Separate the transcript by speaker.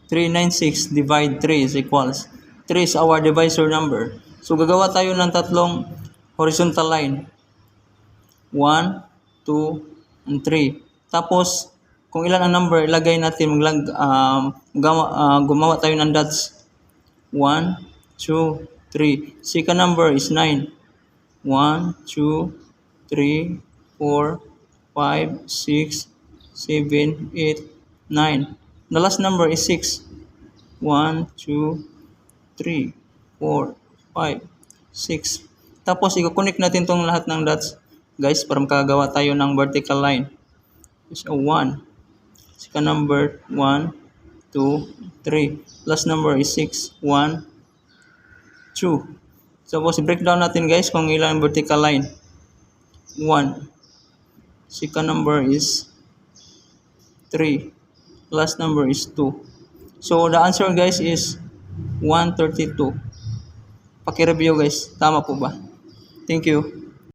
Speaker 1: 396 divide 3 is equals. 3 is our divisor number. So, gagawa tayo ng tatlong horizontal line. 1, 2, and 3. Tapos, kung ilan ang number, ilagay natin, gumawa tayo ng dots. 1, 2, 3. Second number is 9. 1, 2, 3, 4, 5, 6, 7, 8, 9. The last number is 6. 1, 2, 3, 4, 5, 6. Tapos, i-connect natin tong lahat ng dots, guys, para makagawa tayo ng vertical line. So, 1. Second number, 1, 2, 3. Last number is 6. 1, 2. Tapos, i-breakdown natin, guys, kung ilang vertical line. 1. Second number is 3. Last number is 2. So, the answer, guys, is 132. Paki-review, guys. Tama po ba? Thank you.